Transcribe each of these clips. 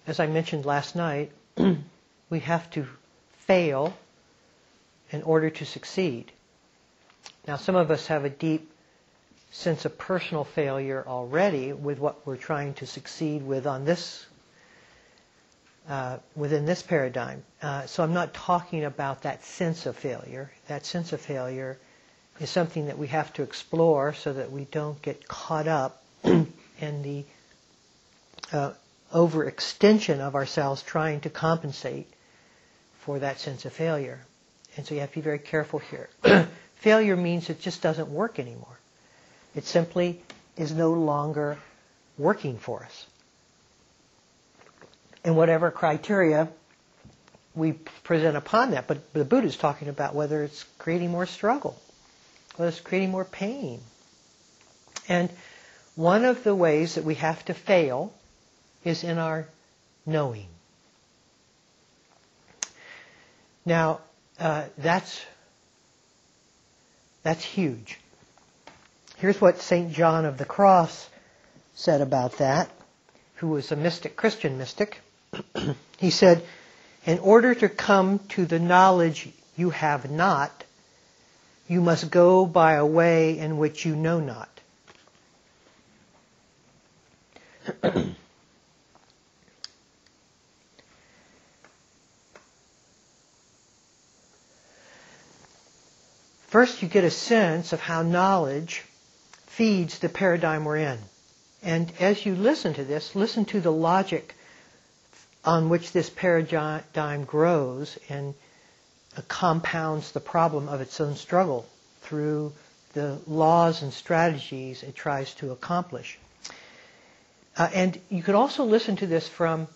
as I mentioned last night, we have to fail in order to succeed. Now, some of us have a deep sense of personal failure already with what we're trying to succeed with on this, within this paradigm. So I'm not talking about that sense of failure. That sense of failure is something that we have to explore so that we don't get caught up in the overextension of ourselves trying to compensate for that sense of failure. And so you have to be very careful here. Failure means it just doesn't work anymore. It simply is no longer working for us. And whatever criteria we present upon that, but the Buddha is talking about whether it's creating more struggle, whether it's creating more pain. And one of the ways that we have to fail is in our knowing. Now, that's huge. Here's what St. John of the Cross said about that, who was a mystic, Christian mystic. He said, in order to come to the knowledge you have not, you must go by a way in which you know not. First, you get a sense of how knowledge feeds the paradigm we're in. And as you listen to this, listen to the logic on which this paradigm grows and compounds the problem of its own struggle through the laws and strategies it tries to accomplish. And you could also listen to this from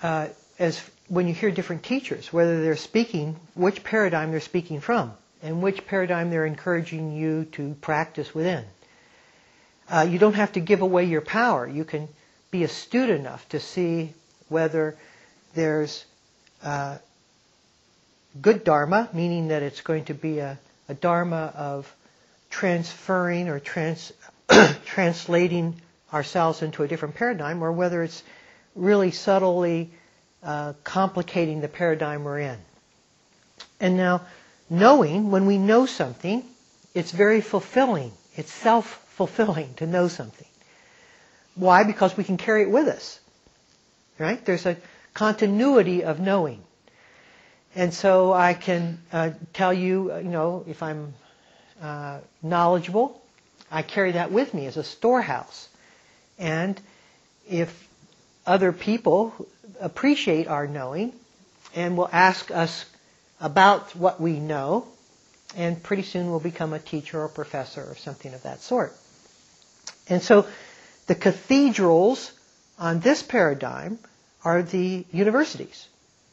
as when you hear different teachers, whether they're speaking, which paradigm they're speaking from, and which paradigm they're encouraging you to practice within. You don't have to give away your power. You can be astute enough to see whether there's good dharma, meaning that it's going to be a dharma of transferring or translating ourselves into a different paradigm, or whether it's really subtly complicating the paradigm we're in. And now, knowing, when we know something, it's very fulfilling. It's self-fulfilling to know something. Why? Because we can carry it with us. Right? There's a continuity of knowing. And so I can tell you, if I'm knowledgeable, I carry that with me as a storehouse. And if other people appreciate our knowing and will ask us about what we know, and pretty soon we'll become a teacher or a professor or something of that sort. And so the cathedrals on this paradigm are the universities,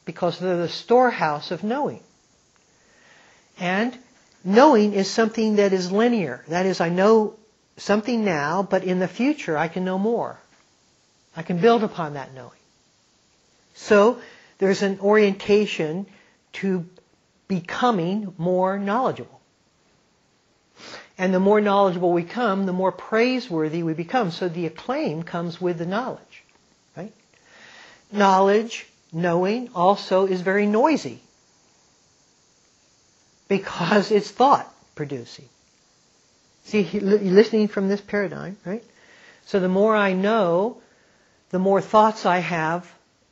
because they're the storehouse of knowing. And knowing is something that is linear. That is, I know something now, but in the future I can know more. I can build upon that knowing. So there's an orientation to becoming more knowledgeable. And the more knowledgeable we become, the more praiseworthy we become. So the acclaim comes with the knowledge. Right? Knowledge, knowing, also is very noisy, because it's thought producing. See, listening from this paradigm, right? So the more I know, the more thoughts I have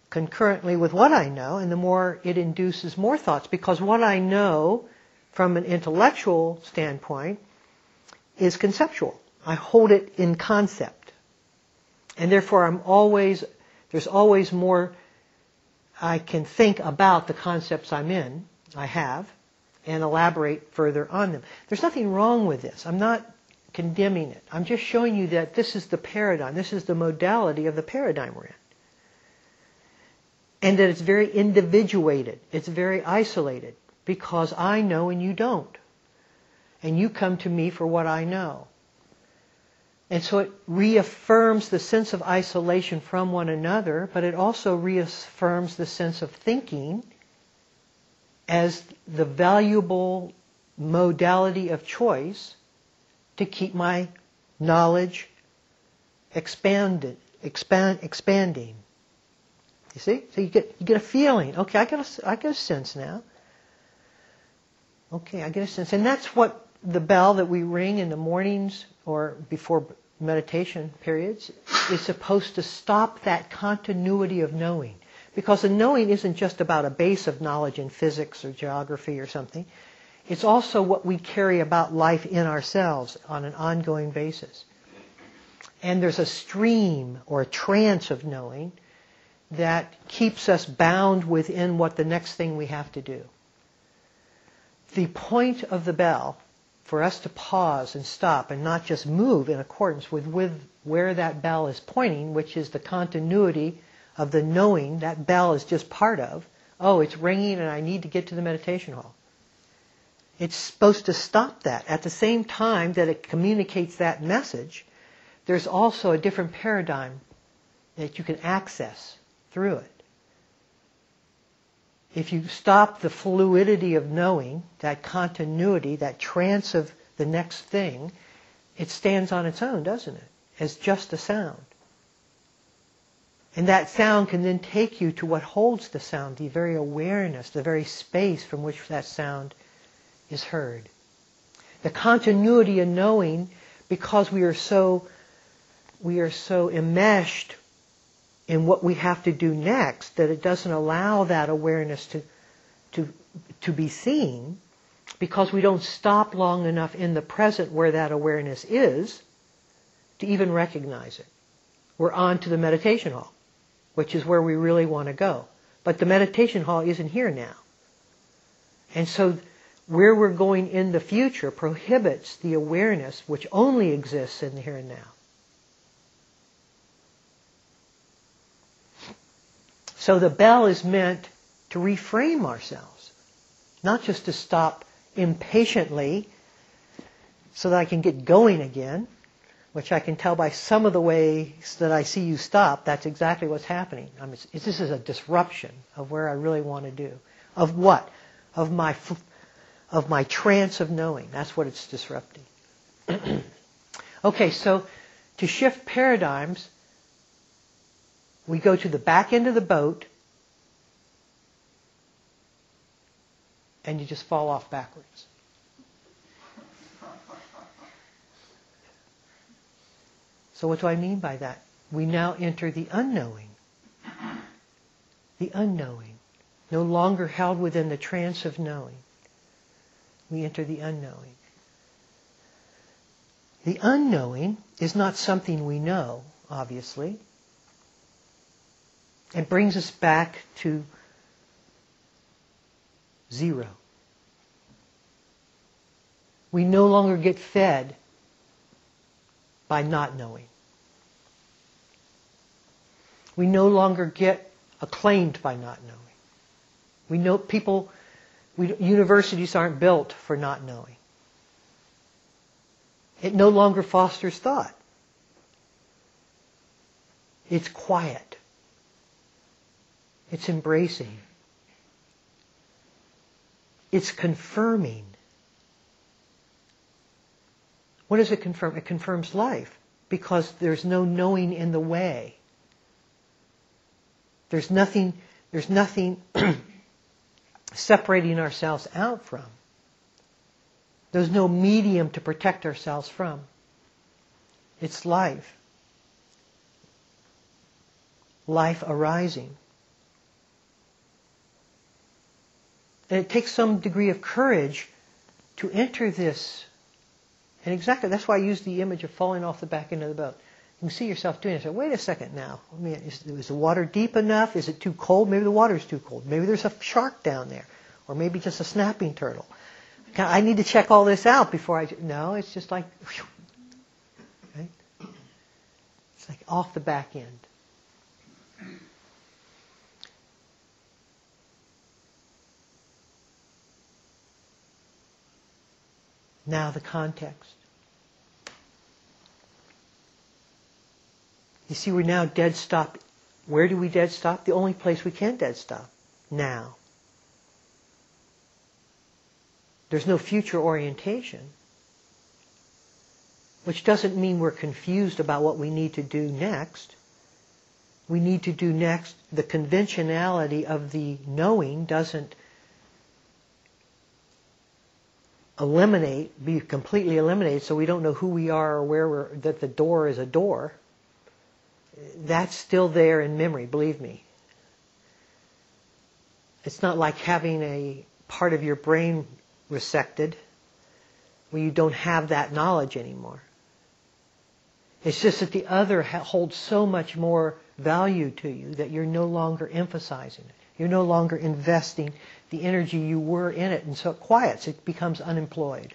concurrently with what I know, and the more it induces more thoughts, because what I know from an intellectual standpoint is conceptual. I hold it in concept. And therefore there's always more I can think about the concepts I have, and elaborate further on them. There's nothing wrong with this. I'm not condemning it. I'm just showing you that this is the paradigm, this is the modality of the paradigm we're in. And that it's very individuated, it's very isolated, because I know and you don't. And you come to me for what I know. And so it reaffirms the sense of isolation from one another, but it also reaffirms the sense of thinking as the valuable modality of choice to keep my knowledge expanding. You see? So you get a feeling. Okay, I get a sense now. Okay, I get a sense. And that's what the bell that we ring in the mornings or before meditation periods is supposed to stop that continuity of knowing. Because the knowing isn't just about a base of knowledge in physics or geography or something. It's also what we carry about life in ourselves on an ongoing basis. And there's a stream or a trance of knowing that keeps us bound within what the next thing we have to do. The point of the bell, for us to pause and stop and not just move in accordance with where that bell is pointing, which is the continuity of the knowing that bell is just part of. Oh, it's ringing and I need to get to the meditation hall. It's supposed to stop that. At the same time that it communicates that message, there's also a different paradigm that you can access through it. If you stop the fluidity of knowing, that continuity, that trance of the next thing, it stands on its own, doesn't it? As just a sound. And that sound can then take you to what holds the sound, the very awareness, the very space from which that sound is heard. The continuity of knowing, because we are so enmeshed in what we have to do next, that it doesn't allow that awareness to be seen, because we don't stop long enough in the present where that awareness is to even recognize it. We're on to the meditation hall, which is where we really want to go. But the meditation hall isn't here now. And so where we're going in the future prohibits the awareness which only exists in the here and now. So the bell is meant to reframe ourselves, not just to stop impatiently so that I can get going again, which I can tell by some of the ways that I see you stop. That's exactly what's happening. This is a disruption of where I really want to do. Of what? Of my trance of knowing. That's what it's disrupting. Okay, so to shift paradigms, we go to the back end of the boat and you just fall off backwards. So what do I mean by that? We now enter the unknowing. The unknowing. No longer held within the trance of knowing. We enter the unknowing. The unknowing is not something we know, obviously. It brings us back to zero. We no longer get fed by not knowing. We no longer get acclaimed by not knowing. We know universities aren't built for not knowing. It no longer fosters thought. It's quiet. It's embracing. It's confirming. What does it confirm? It confirms life, because there's no knowing in the way. There's nothing separating ourselves out from. There's no medium to protect ourselves from. It's life. Life arising. And it takes some degree of courage to enter this. And exactly, that's why I use the image of falling off the back end of the boat. You can see yourself doing it. So wait a second now. I mean, is the water deep enough? Is it too cold? Maybe the water's too cold. Maybe there's a shark down there. Or maybe just a snapping turtle. I need to check all this out before I... No, it's just like... Whew, right? It's like off the back end. Now the context. You see, we're now dead stop. Where do we dead stop? The only place we can dead stop. Now. There's no future orientation. Which doesn't mean we're confused about what we need to do next. we need to do next, the conventionality of the knowing doesn't be completely eliminated, so we don't know who we are or where that the door is a door. That's still there in memory, believe me. It's not like having a part of your brain resected where you don't have that knowledge anymore. It's just that the other holds so much more value to you that you're no longer emphasizing it. You're no longer investing the energy you were in it, and so it quiets. It becomes unemployed.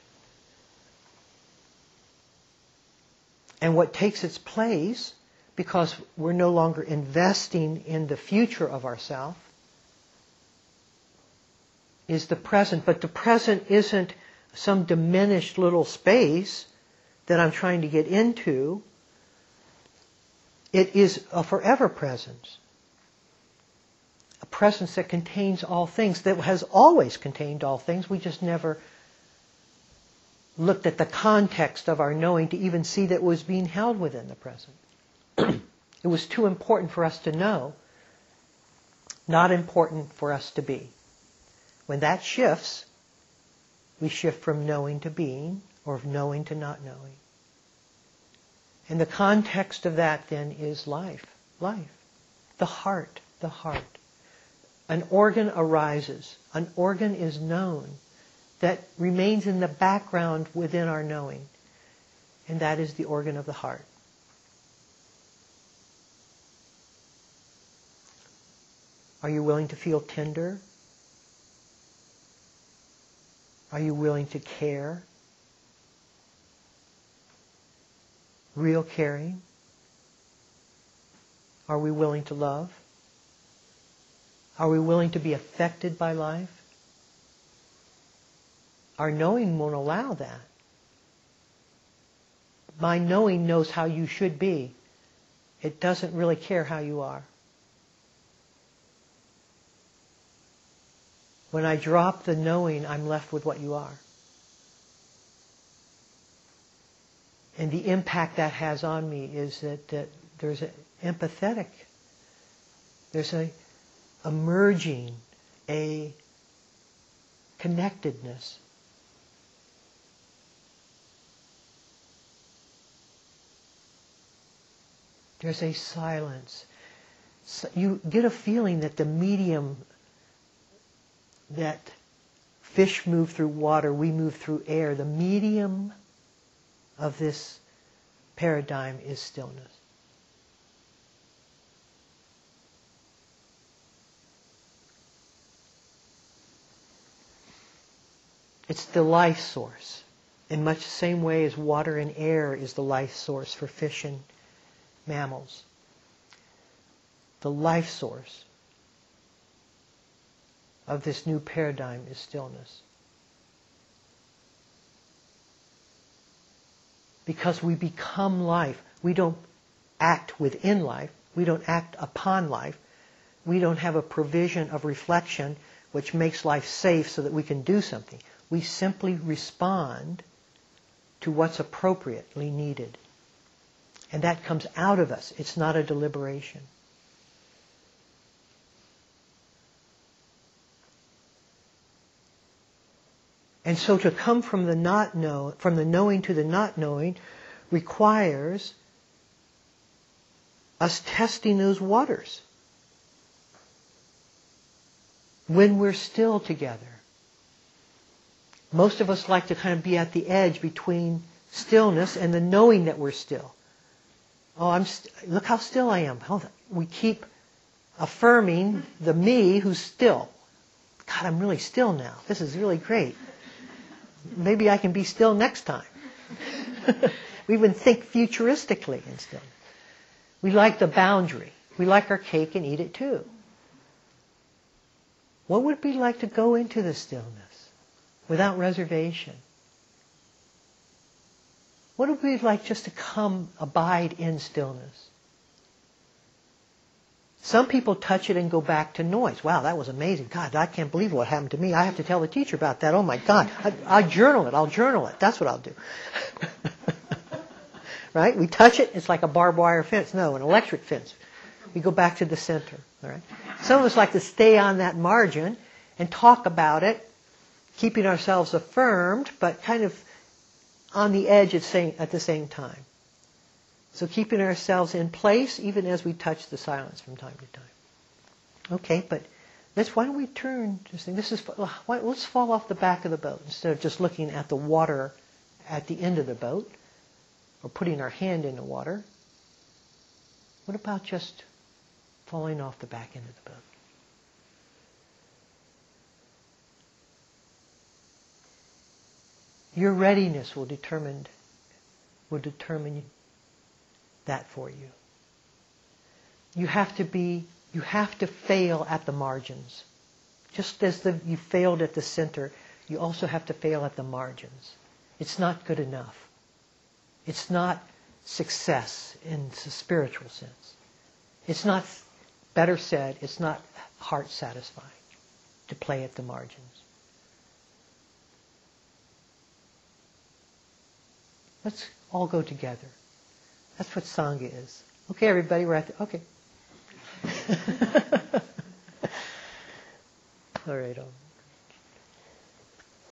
And what takes its place, because we're no longer investing in the future of ourself, is the present. But the present isn't some diminished little space that I'm trying to get into. It is a forever presence. A presence that contains all things, that has always contained all things. We just never looked at the context of our knowing to even see that it was being held within the present. It was too important for us to know, not important for us to be. When that shifts, we shift from knowing to being, or of knowing to not knowing. And the context of that then is life. Life. The heart. The heart. An organ arises. An organ is known that remains in the background within our knowing. And that is the organ of the heart. Are you willing to feel tender? Are you willing to care? Real caring? Are we willing to love? Are we willing to be affected by life? Our knowing won't allow that. My knowing knows how you should be. It doesn't really care how you are. When I drop the knowing, I'm left with what you are. And the impact that has on me is that there's an empathetic, there's a merging, a connectedness. There's a silence. So you get a feeling that the medium that fish move through water, we move through air. The medium of this paradigm is stillness. It's the life source, in much the same way as water and air is the life source for fish and mammals. The life source of this new paradigm is stillness. Because we become life. We don't act within life. We don't act upon life. We don't have a provision of reflection which makes life safe so that we can do something. We simply respond to what's appropriately needed. And that comes out of us. It's not a deliberation. And so to come from the knowing to the not knowing requires us testing those waters when we're still together. Most of us like to kind of be at the edge between stillness and the knowing that we're still. Oh, look how still I am. We keep affirming the me who's still. God, I'm really still now. This is really great. Maybe I can be still next time. We even think futuristically in stillness. We like the boundary. We like our cake and eat it too. What would it be like to go into the stillness without reservation? What would it be like just to come abide in stillness? Some people touch it and go back to noise. Wow, that was amazing. God, I can't believe what happened to me. I have to tell the teacher about that. Oh my God. I'll journal it. I'll journal it. That's what I'll do. Right? We touch it, it's like a barbed wire fence. No, an electric fence. we go back to the center. All right. Some of us like to stay on that margin and talk about it, keeping ourselves affirmed, but kind of on the edge at the same time. So keeping ourselves in place even as we touch the silence from time to time. Okay, but why don't we turn, just think, let's fall off the back of the boat instead of just looking at the water at the end of the boat or putting our hand in the water. What about just falling off the back end of the boat? Your readiness will determine that for you. You have to fail at the margins. Just as you failed at the center, you also have to fail at the margins. It's not good enough. It's not success in the spiritual sense. It's not, better said, it's not heart satisfying to play at the margins. Let's all go together. That's what Sangha is. Okay, everybody, we're at the... Okay.